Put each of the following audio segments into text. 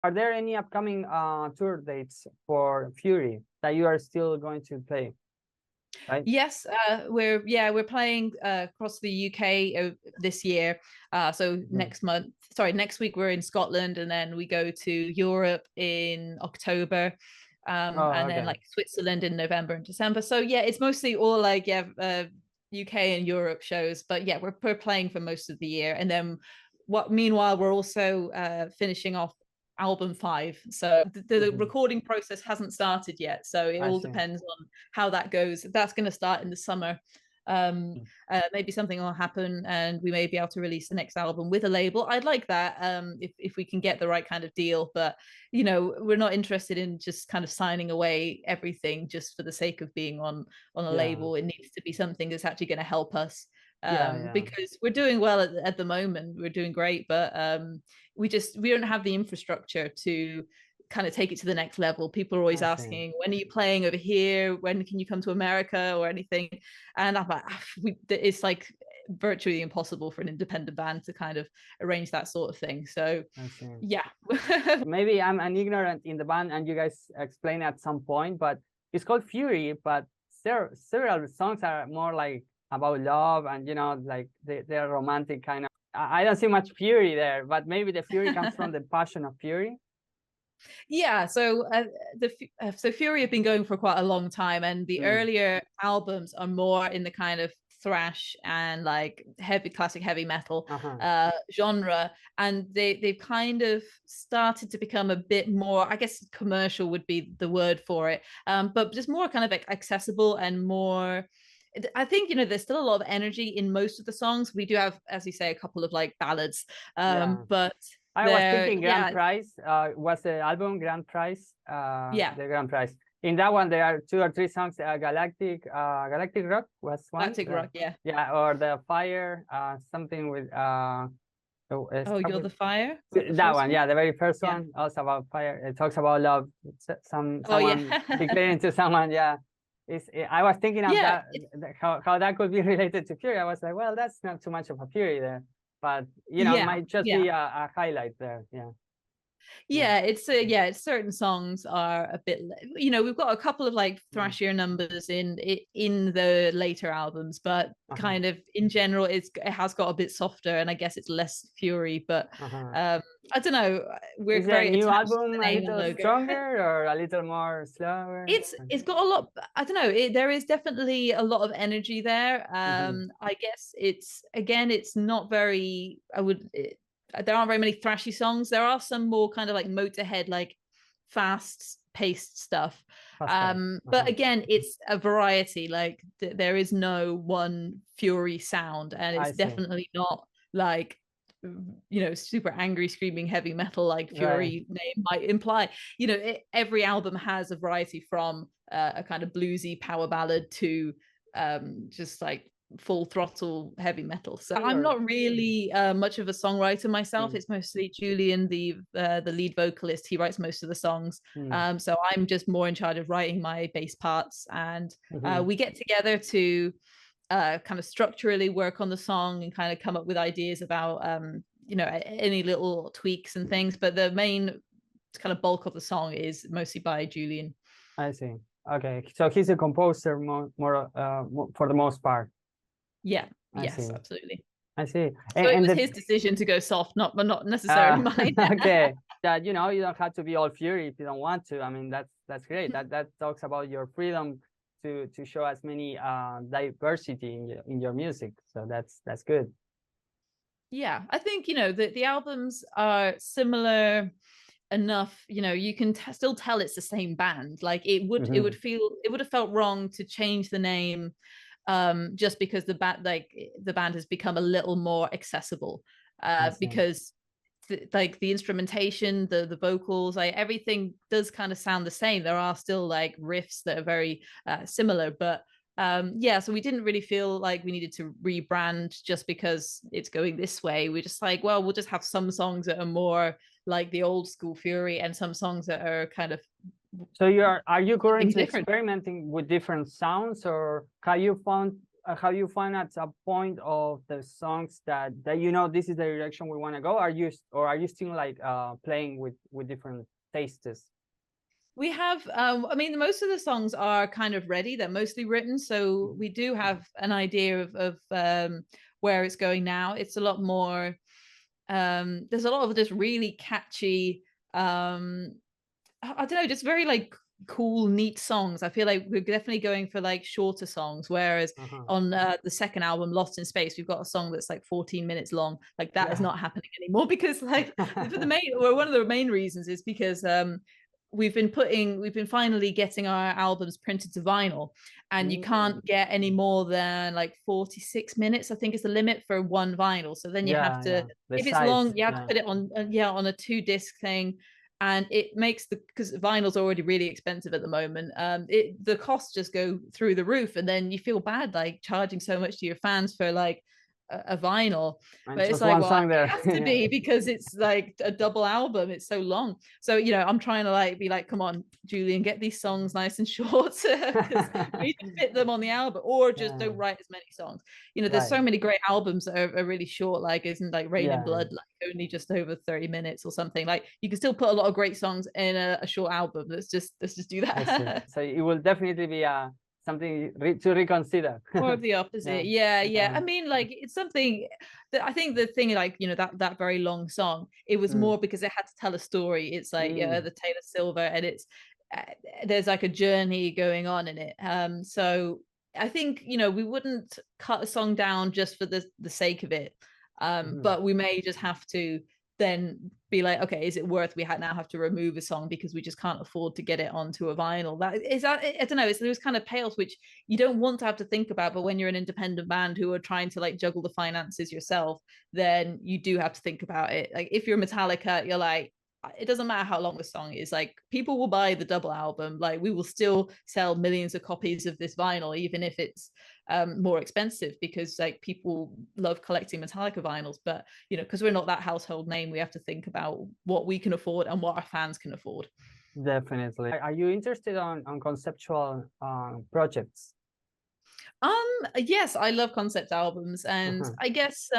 Are there any upcoming tour dates for Fury that you are still going to play? Right? Yes, we're playing across the UK this year. So next week we're in Scotland, and then we go to Europe in October, and then like Switzerland in November and December. So yeah, it's mostly all like UK and Europe shows, but yeah, we're playing for most of the year, and then meanwhile we're also finishing off album 5, so the recording process hasn't started yet, so it all depends on how that goes. That's going to start in the summer. Maybe something will happen and we may be able to release the next album with a label. I'd like that, if we can get the right kind of deal, but you know, we're not interested in just kind of signing away everything just for the sake of being on a label. It needs to be something that's actually going to help us, because we're doing well at the moment. We're doing great, but we don't have the infrastructure to kind of take it to the next level. People are always asking, when are you playing over here? When can you come to America or anything? And I'm like, it's like virtually impossible for an independent band to kind of arrange that sort of thing. So yeah. Maybe I'm an ignorant in the band and you guys explain at some point, but it's called Fury, but several songs are more like about love and, you know, like they're romantic kind of. I don't see much fury there, but maybe the fury comes from the passion of Fury. Yeah, so so Fury have been going for quite a long time, and the earlier albums are more in the kind of thrash and like classic heavy metal genre, and they've kind of started to become a bit more, I guess commercial would be the word for it, but just more kind of accessible and more. I think, you know, there's still a lot of energy in most of the songs. We do have, as you say, a couple of like ballads, but I was thinking Grand Prize was the album Grand Prize. The Grand Prize. In that one, there are 2 or 3 songs. Galactic Rock was one. Galactic Rock, yeah. Yeah, or the Fire, something with. You're the Fire. That one, yeah, the very first one, also about fire. It talks about love. Someone declaring to someone, yeah. I was thinking of that, how that could be related to Fury. I was like, well, that's not too much of a Fury there, but you know, it might just be a highlight there. It's certain songs are a bit, you know, we've got a couple of like thrashier numbers in the later albums, but kind of in general it has got a bit softer, and I guess it's less Fury, but I don't know, we're very new album a little stronger or a little more slower? It's got a lot, I don't know, there is definitely a lot of energy there. I guess it's not very, there aren't very many thrashy songs. There are some more kind of like Motorhead, like fast paced stuff, but again, it's a variety. Like there is no one Fury sound, and it's definitely not like, you know, super angry screaming heavy metal like Fury name might imply. You know, every album has a variety, from a kind of bluesy power ballad to just like full throttle heavy metal. So I'm not really much of a songwriter myself. It's mostly Julian, the lead vocalist. He writes most of the songs, so I'm just more in charge of writing my bass parts, and we get together to kind of structurally work on the song and kind of come up with ideas about you know, any little tweaks and things, but the main kind of bulk of the song is mostly by Julian. I see. Okay, so he's a composer more for the most part. Yes, absolutely. I see. So it was his decision to go soft, not necessarily mine. Okay, that, you know, you don't have to be all Fury if you don't want to. I mean, that's great. That talks about your freedom to show as many diversity in your music. So that's good. Yeah, I think, you know, the albums are similar enough, you know, you can still tell it's the same band. Like it would have felt wrong to change the name just because the band has become a little more accessible, because like the instrumentation, the vocals, like everything does kind of sound the same. There are still like riffs that are very similar, but so we didn't really feel like we needed to rebrand just because it's going this way. We're just like, well, we'll just have some songs that are more like the old school Fury and some songs that are kind of. So are you currently experimenting with different sounds, or have you found have you found at a point of the songs that you know this is the direction we want to go? Are you still like playing with different tastes? We have, I mean, most of the songs are kind of ready. They're mostly written. So we do have an idea of where it's going now. It's a lot more, there's a lot of just really catchy, I don't know, just very like cool, neat songs. I feel like we're definitely going for like shorter songs, whereas on the second album, Lost in Space, we've got a song that's like 14 minutes long. Like that is not happening anymore, because like one of the main reasons is because we've been finally getting our albums printed to vinyl, and you can't get any more than like 46 minutes, I think is the limit for one vinyl. So then you have to, if it's long, you have to put it on on a 2-disc thing. And it makes because vinyl's already really expensive at the moment, the costs just go through the roof, and then you feel bad like charging so much to your fans for like a vinyl. And but it's like, well, it has to be because it's like a double album, it's so long. So you know, I'm trying to like be like, come on Julian, get these songs nice and short, because we can fit them on the album, or just don't write as many songs. You know, there's so many great albums that are really short, like isn't like Rain in Blood like only just over 30 minutes or something. Like you can still put a lot of great songs in a short album. Let's just do that. So it will definitely be something to reconsider. More of the opposite. Yeah. I mean, like it's something that I think the thing, like, you know, that very long song, it was more because it had to tell a story. It's like the Taylor Silver, and it's there's like a journey going on in it. So I think, you know, we wouldn't cut a song down just for the sake of it. But we may just have to then be like, okay, is it worth we now have to remove a song because we just can't afford to get it onto a vinyl? I don't know, it's those kind of payoffs which you don't want to have to think about, but when you're an independent band who are trying to like juggle the finances yourself, then you do have to think about it. Like if you're Metallica, you're like, it doesn't matter how long the song is, like people will buy the double album, like we will still sell millions of copies of this vinyl even if it's more expensive, because like people love collecting Metallica vinyls. But you know, because we're not that household name, we have to think about what we can afford and what our fans can afford. Definitely. Are you interested on conceptual projects? Yes, I love concept albums, and I guess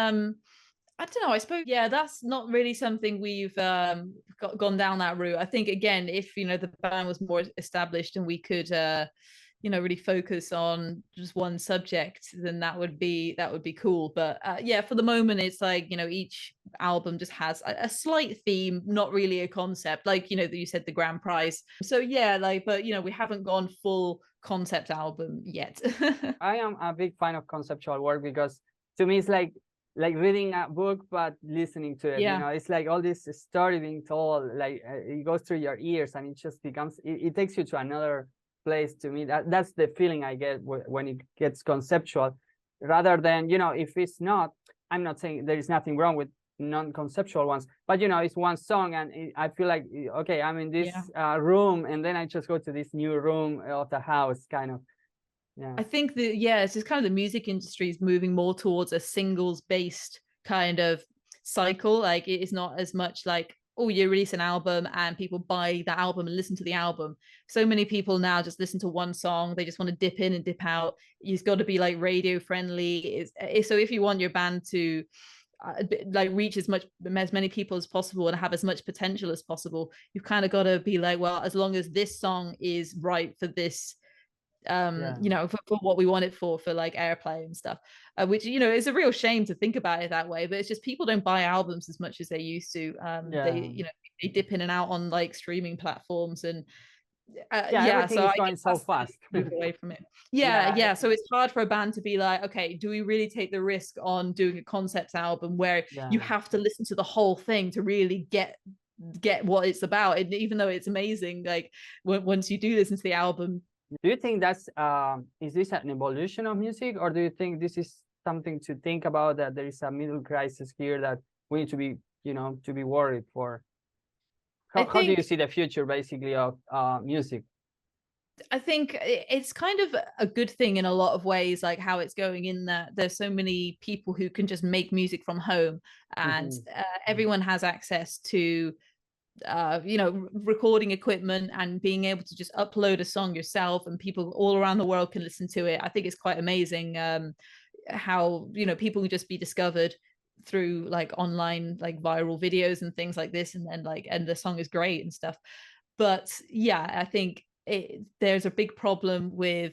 I don't know, I suppose, yeah, that's not really something we've gone down that route. I think, again, if, you know, the band was more established and we could, you know, really focus on just one subject, then that would be cool. But yeah, for the moment, it's like, you know, each album just has a slight theme, not really a concept, like, you know, that you said, the grand prize. So yeah, like, but, you know, we haven't gone full concept album yet. I am a big fan of conceptual work because to me it's like reading a book but listening to it. You know, it's like all this story being told, like it goes through your ears, and it just becomes it takes you to another place. To me, that's the feeling I get when it gets conceptual, rather than, you know, if it's not. I'm not saying there is nothing wrong with non-conceptual ones, but you know, it's one song and I feel like, okay, I'm in this room, and then I just go to this new room of the house, kind of. I think that, it's just kind of the music industry is moving more towards a singles based kind of cycle. Like it is not as much like, oh, you release an album and people buy that album and listen to the album. So many people now just listen to one song, they just want to dip in and dip out. You've got to be like radio friendly. So if you want your band to like reach as many people as possible and have as much potential as possible, you've kind of got to be like, well, as long as this song is right for this, you know, for what we want it for like airplay and stuff, which, you know, is a real shame to think about it that way, but it's just people don't buy albums as much as they used to. They, you know, they dip in and out on like streaming platforms, and everything is going so fast. Move away from it. So it's hard for a band to be like, okay, do we really take the risk on doing a concept album where you have to listen to the whole thing to really get what it's about? And even though it's amazing, like once you do listen to the album. Do you think that's is this an evolution of music, or do you think this is something to think about, that there is a middle crisis here that we need to be, you know, to be worried for? How do you see the future basically of music? I think it's kind of a good thing in a lot of ways, like how it's going, in that there's so many people who can just make music from home, and everyone has access to recording equipment and being able to just upload a song yourself and people all around the world can listen to it. I think it's quite amazing how people can just be discovered through like online like viral videos and things like this, and then and the song is great and stuff. But yeah, I think there's a big problem with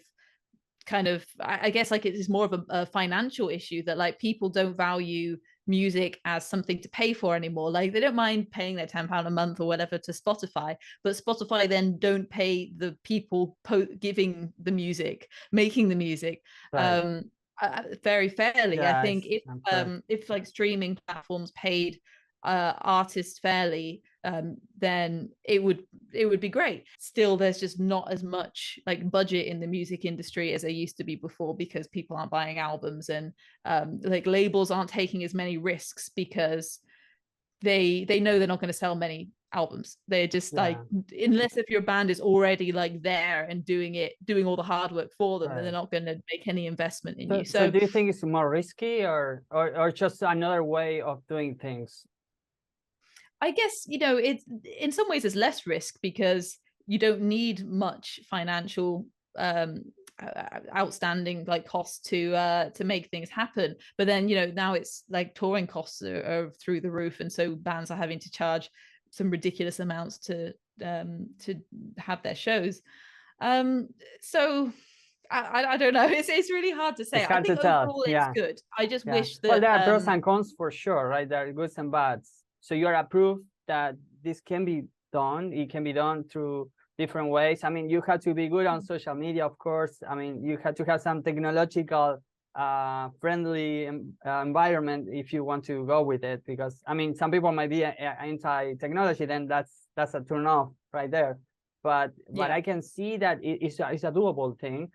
kind of, I guess like it is more of a financial issue, that like people don't value music as something to pay for anymore. Like they don't mind paying their £10 a month or whatever to Spotify, but Spotify then don't pay the people giving the music, making the music, Right. very fairly. Yeah, I think correct. if like streaming platforms paid artists fairly, then it would be great. Still, there's just not as much like budget in the music industry as there used to be before, because people aren't buying albums, and like labels aren't taking as many risks because they know they're not going to sell many albums. They're just like, unless if your band is already like there and doing all the hard work for them, then they're not going to make any investment in you. So do you think it's more risky or just another way of doing things? I guess, it's in some ways it's less risk because you don't need much financial outstanding like costs to make things happen. But then, now it's like touring costs are through the roof, and so bands are having to charge some ridiculous amounts to have their shows. So I don't know. It's really hard to say. I think overall it's good. I just wish that. Well, there are pros and cons for sure, right? There are goods and bads. So you are approved that this can be done. It can be done through different ways. I mean, you have to be good on social media, of course. I mean, you have to have some technological friendly environment if you want to go with it, because I mean, some people might be anti-technology, then that's a turn off right there. But I can see that it's a doable thing.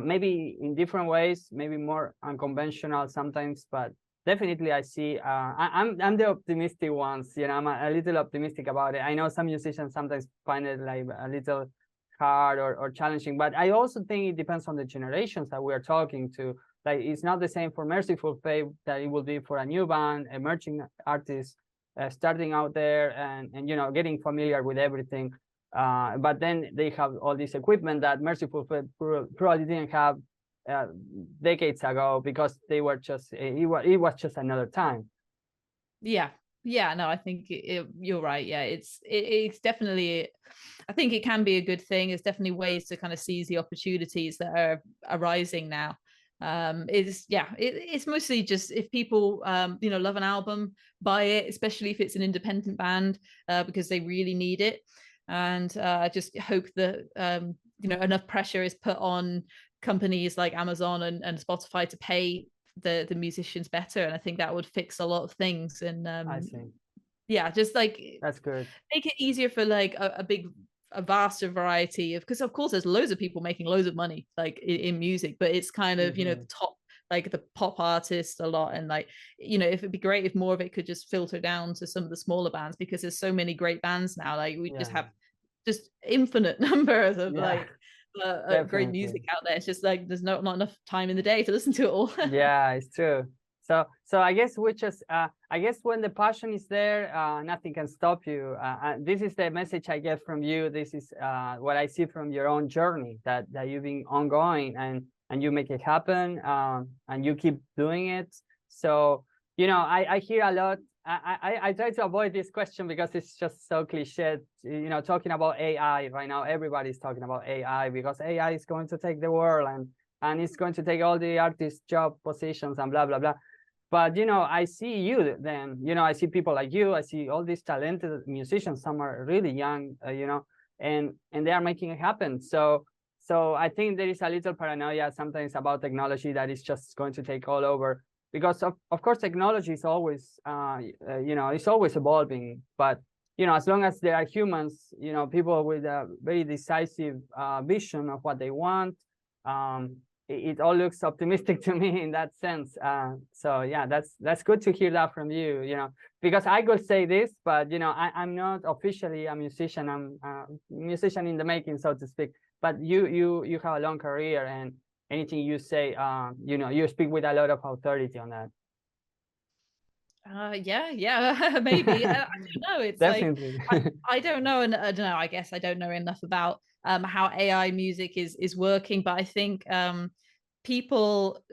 Maybe in different ways, maybe more unconventional sometimes, but definitely I see. I'm the optimistic ones. I'm a little optimistic about it. I know some musicians sometimes find it like a little hard or challenging, but I also think it depends on the generations that we are talking to. Like, it's not the same for Mercyful Fate that it will be for a new band, emerging artist starting out there and getting familiar with everything. But then they have all this equipment that Mercyful Fate probably didn't have decades ago, because they were just it was just another time. No, I think you're right. It's definitely, I think it can be a good thing. There's definitely ways to kind of seize the opportunities that are arising now. It's mostly just, if people love an album, buy it, especially if it's an independent band, because they really need it. And I just hope that enough pressure is put on companies like Amazon and Spotify to pay the musicians better, and I think that would fix a lot of things. And I see. Just like, that's good, make it easier for like a vaster variety of, because of course there's loads of people making loads of money like in music, but it's kind of the top, like the pop artists a lot, and like if it'd be great if more of it could just filter down to some of the smaller bands, because there's so many great bands now. Like we just have just infinite numbers of like great music out there. It's just like there's not enough time in the day to listen to it all. Yeah, it's true. So I guess I guess when the passion is there, nothing can stop you. This is the message I get from you. This is what I see from your own journey, that you've been ongoing and you make it happen, and you keep doing it. So I hear a lot. I try to avoid this question because it's just so cliched. Talking about AI right now, everybody's talking about AI, because AI is going to take the world and it's going to take all the artists' job positions and blah blah blah. But I see you then. I see people like you. I see all these talented musicians. Some are really young, and they are making it happen. So I think there is a little paranoia sometimes about technology, that is just going to take all over. Because of course technology is always it's always evolving, but as long as there are humans, people with a very decisive vision of what they want, it all looks optimistic to me in that sense. So yeah, that's good to hear that from you. Because I could say this, but I'm not officially a musician. I'm a musician in the making, so to speak. But you have a long career, and anything you say, you speak with a lot of authority on that. Yeah, maybe. I don't know. It's Definitely. like I don't know, and I don't know. I guess I don't know enough about how AI music is working, but I think people,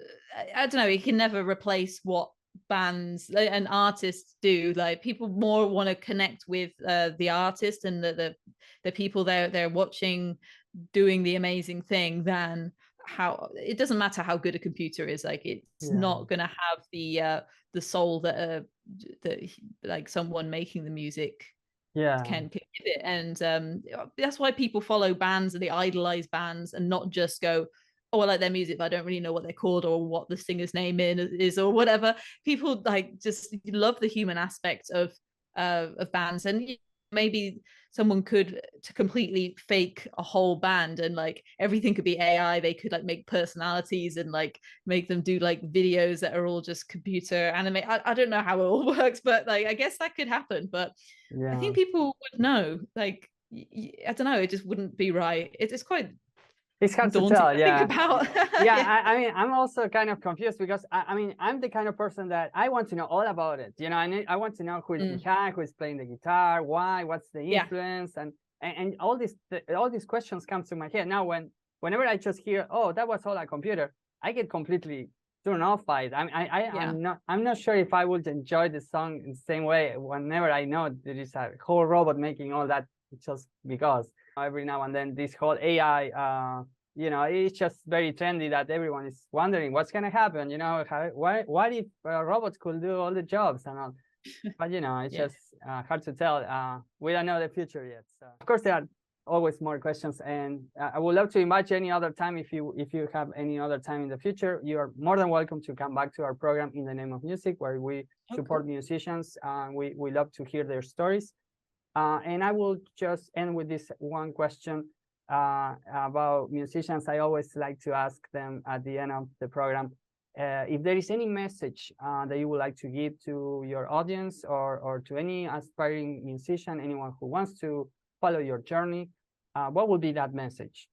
I don't know, it can never replace what bands and artists do. Like people more want to connect with the artist and the people they're watching doing the amazing thing than how it doesn't matter how good a computer is. Like it's not going to have the soul that like someone making the music can give it. And that's why people follow bands and they idolize bands and not just go, oh, I like their music, but I don't really know what they're called or what the singer's name is or whatever. People like just love the human aspect of bands. And maybe someone could to completely fake a whole band and like everything could be AI. They could like make personalities and like make them do like videos that are all just computer animate. I don't know how it all works, but like I guess that could happen. But I think people would know. Like I don't know, it just wouldn't be right. It's quite it's hard to tell. Think about. I mean, I'm also kind of confused because I mean, I'm the kind of person that I want to know all about it. You know, I want to know who is who is playing the guitar, why, what's the influence, and all these questions come to my head. Now, whenever I just hear, oh, that was all a computer, I get completely turned off by it. I'm not sure if I would enjoy the song in the same way whenever I know there is a whole robot making all that just because. Every now and then this whole AI, you know, it's just very trendy that everyone is wondering what's going to happen, you know, what if robots could do all the jobs and all. But, you know, it's just hard to tell. We don't know the future yet. So, of course, there are always more questions. And I would love to invite you any other time. If you have any other time in the future, you are more than welcome to come back to our program In the Name of Music, where we support musicians. We love to hear their stories. And I will just end with this one question about musicians. I always like to ask them at the end of the program if there is any message that you would like to give to your audience or to any aspiring musician, anyone who wants to follow your journey. What would be that message?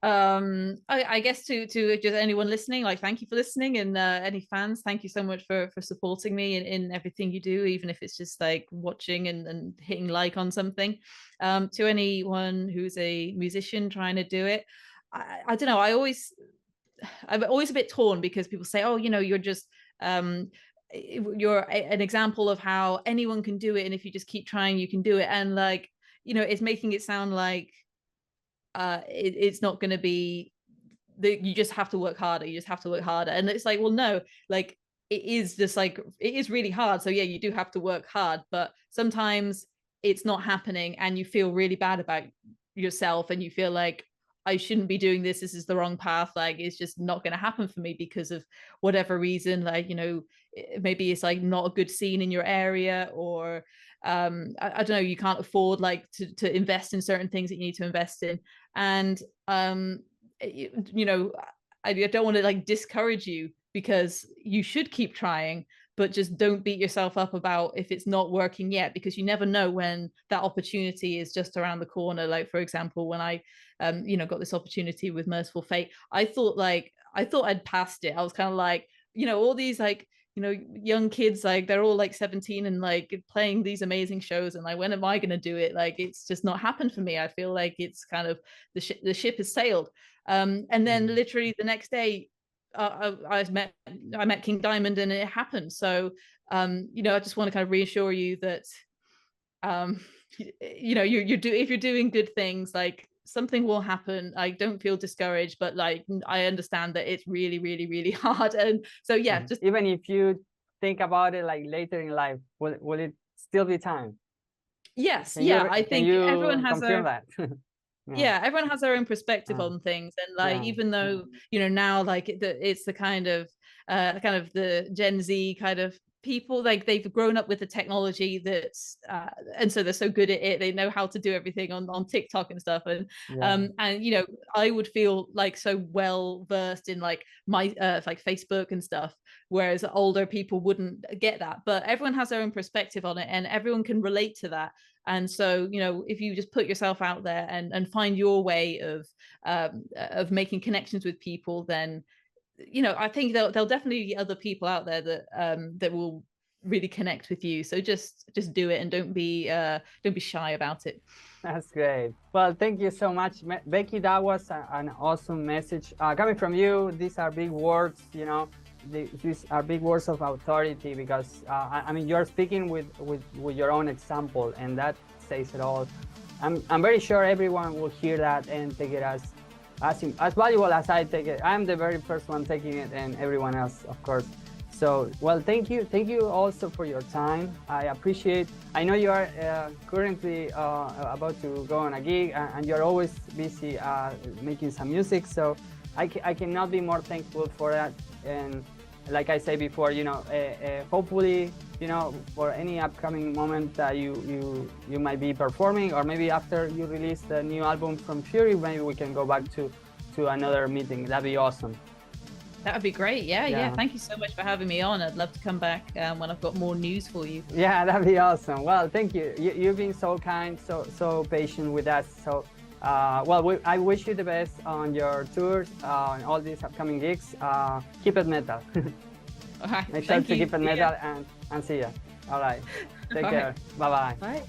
I guess to just anyone listening, like thank you for listening, and any fans, thank you so much for supporting me in everything you do, even if it's just like watching and hitting like on something. To anyone who's a musician trying to do it, I don't know, I'm always a bit torn because people say, oh, you know, you're just you're an example of how anyone can do it, and if you just keep trying you can do it. And like, you know, it's making it sound like it's not going to be you just have to work harder, and it's like, well, no, like it is just like it is really hard, so yeah, you do have to work hard, but sometimes it's not happening and you feel really bad about yourself and you feel like I shouldn't be doing this is the wrong path, like it's just not going to happen for me because of whatever reason, like, you know, maybe it's like not a good scene in your area, or I don't know, you can't afford like to invest in certain things that you need to invest in. And you know, I don't want to like discourage you because you should keep trying, but just don't beat yourself up about if it's not working yet, because you never know when that opportunity is just around the corner. Like, for example, when I you know, got this opportunity with Mercyful Fate, I thought I'd passed it. I was kind of like, you know, all these like, you know, young kids, like they're all like 17 and like playing these amazing shows, and like, when am I going to do it? Like, it's just not happened for me. I feel like it's kind of the ship has sailed. And then literally the next day I met King Diamond and it happened. So you know, I just want to kind of reassure you that you know, if you're doing good things, like something will happen. I don't feel discouraged, but like I understand that it's really, really, really hard. And so yeah, just even if you think about it like later in life, will it still be time? Yes. I think everyone has that. Yeah, everyone has their own perspective on things, and like even though, you know, now like it's the kind of the Gen Z kind of people, like they've grown up with the technology that's and so they're so good at it, they know how to do everything on TikTok and stuff, and you know, I would feel like so well versed in like my like Facebook and stuff, whereas older people wouldn't get that. But everyone has their own perspective on it and everyone can relate to that. And so, you know, if you just put yourself out there and find your way of making connections with people, then, you know, I think there'll definitely be other people out there that that will really connect with you. So just do it, and don't be shy about it. That's great. Well, thank you so much, Becky. That was an awesome message coming from you. These are big words, you know. These are big words of authority, because I mean, you're speaking with your own example, and that says it all. I'm very sure everyone will hear that and take it as valuable as I take it. I'm the very first one taking it, and everyone else, of course. So, well, thank you also for your time. I appreciate. I know you are currently about to go on a gig, and you're always busy making some music. So, I cannot be more thankful for that. And like I said before, you know, hopefully, you know, for any upcoming moment that you might be performing, or maybe after you release the new album from Fury, maybe we can go back to another meeting. That'd be awesome. That would be great. Yeah. Thank you so much for having me on. I'd love to come back when I've got more news for you. Yeah, that'd be awesome. Well, thank you. You've been so kind, so patient with us. So, well, I wish you the best on your tours, on all these upcoming gigs. Keep it metal. All right. Make sure to keep it metal, and see ya. All right. Take care. Bye-bye. Bye.